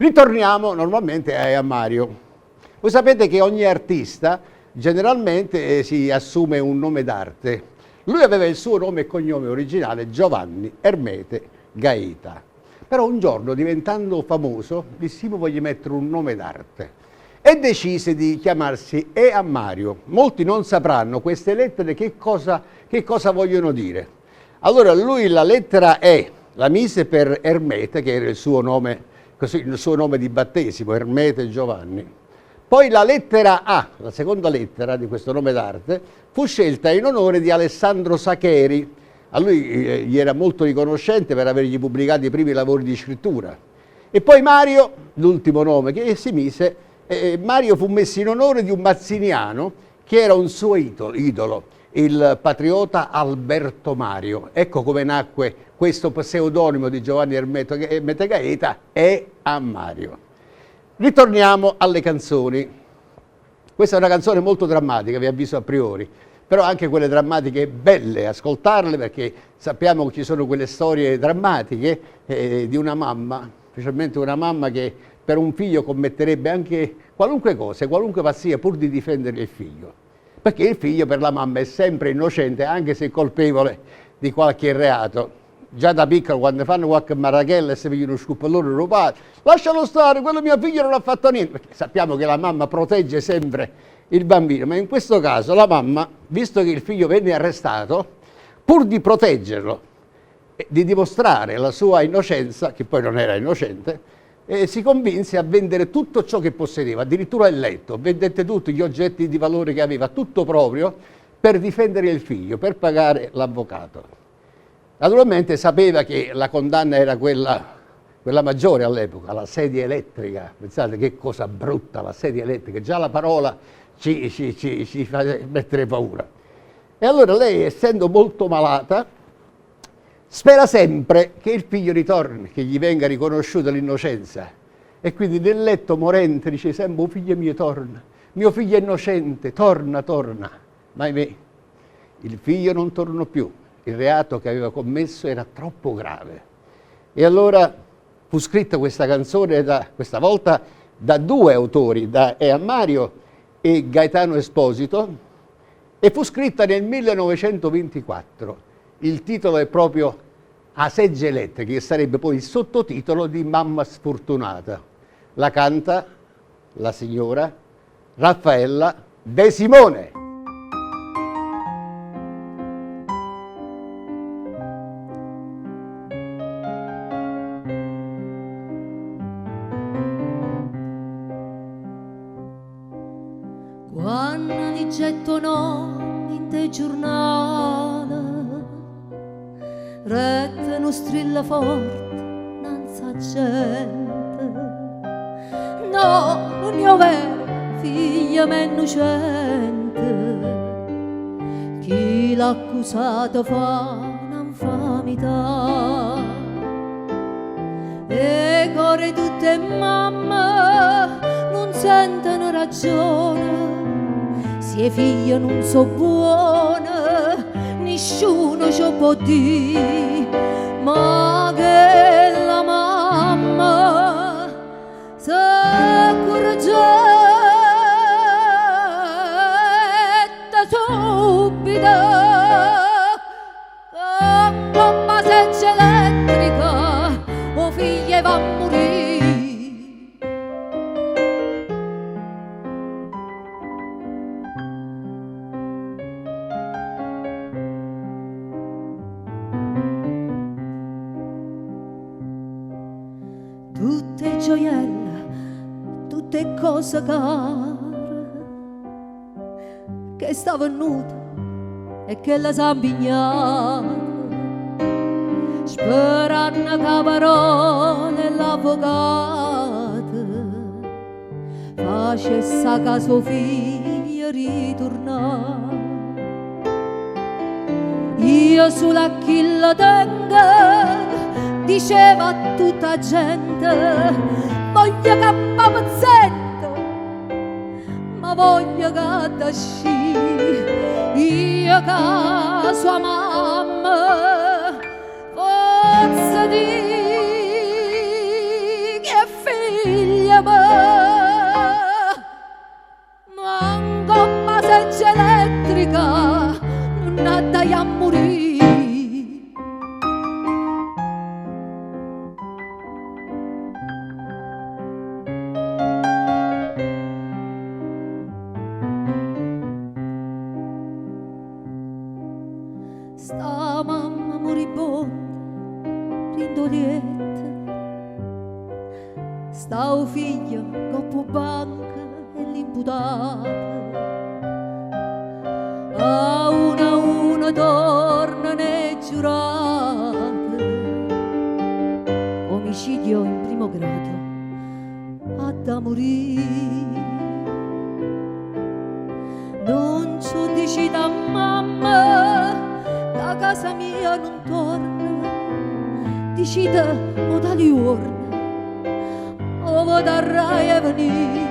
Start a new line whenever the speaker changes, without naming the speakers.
Ritorniamo normalmente a Mario. Voi sapete che ogni artista generalmente si assume un nome d'arte. Lui aveva il suo nome e cognome originale, Giovanni Ermete Gaeta. Però un giorno, diventando famoso, disse: voglio mettere un nome d'arte. E decise di chiamarsi Mario. Molti non sapranno queste lettere che cosa vogliono dire. Allora lui la lettera E la mise per Ermete, che era il suo nome, così, il suo nome di battesimo, Ermete Giovanni. Poi la lettera A, la seconda lettera di questo nome d'arte, fu scelta in onore di Alessandro Sacheri. A lui gli era molto riconoscente per avergli pubblicato i primi lavori di scrittura. E poi Mario, l'ultimo nome che si mise, Mario fu messo in onore di un mazziniano che era un suo idolo, il patriota Alberto Mario. Ecco come nacque questo pseudonimo di Giovanni Ermete Gaeta, Mario. Ritorniamo alle canzoni. Questa è una canzone molto drammatica, vi avviso a priori, però anche quelle drammatiche belle ascoltarle, perché sappiamo che ci sono quelle storie drammatiche di una mamma, specialmente una mamma che per un figlio commetterebbe anche qualunque cosa, qualunque pazzia, pur di difendere il figlio. Perché il figlio per la mamma è sempre innocente, anche se colpevole di qualche reato. Già da piccolo, quando fanno qualche marachella e si vedono uno scuppellone rubato, lascialo stare, quello mio figlio non ha fatto niente. Perché sappiamo che la mamma protegge sempre il bambino, ma in questo caso la mamma, visto che il figlio venne arrestato, pur di proteggerlo e di dimostrare la sua innocenza, che poi non era innocente, si convinse a vendere tutto ciò che possedeva, addirittura il letto, vendette tutti gli oggetti di valore che aveva, tutto proprio, per difendere il figlio, per pagare l'avvocato. Naturalmente sapeva che la condanna era quella maggiore all'epoca, la sedia elettrica. Pensate che cosa brutta la sedia elettrica, già la parola ci fa mettere paura. E allora lei, essendo molto malata, spera sempre che il figlio ritorni, che gli venga riconosciuta l'innocenza. E quindi nel letto morente dice sempre: figlio mio torna, mio figlio è innocente, torna. Ma ahimè, il figlio non tornò più. Il reato che aveva commesso era troppo grave. E allora fu scritta questa canzone, questa volta da due autori, da Mario e Gaetano Esposito, e fu scritta nel 1924. Il titolo è proprio A segge elettriche, che sarebbe poi il sottotitolo di Mamma sfortunata. La canta la signora Raffaella De Simone.
Quando li gettono in te giornale, retta non strilla forte, non sa gente. No, non io vero, figlia mia innocente. Chi l'ha accusato fa un'infamità. E core tutte mamme non sentono ragione. Se figlio non so buona, nessuno ci può dire, ma che la mamma si accorgetta subito, con bomba senza elettrica, o figlia va a morire. Tutte gioielle, tutte cose care che stavano nude e che la s'ambignata, sperando che parole l'avvocato facesse a suo figlio ritornare. Io sulla chi la tengo, diceva a tutta gente, voglio che papazzetta, ma voglio che tasci, io che sua mamma possa dire che sta un figlio coppo banca e l'imputato a uno tornano e giurate omicidio in primo grado a da morire. Non ci dici da mamma da casa mia non torna, dici da o da liorna o da rai e venire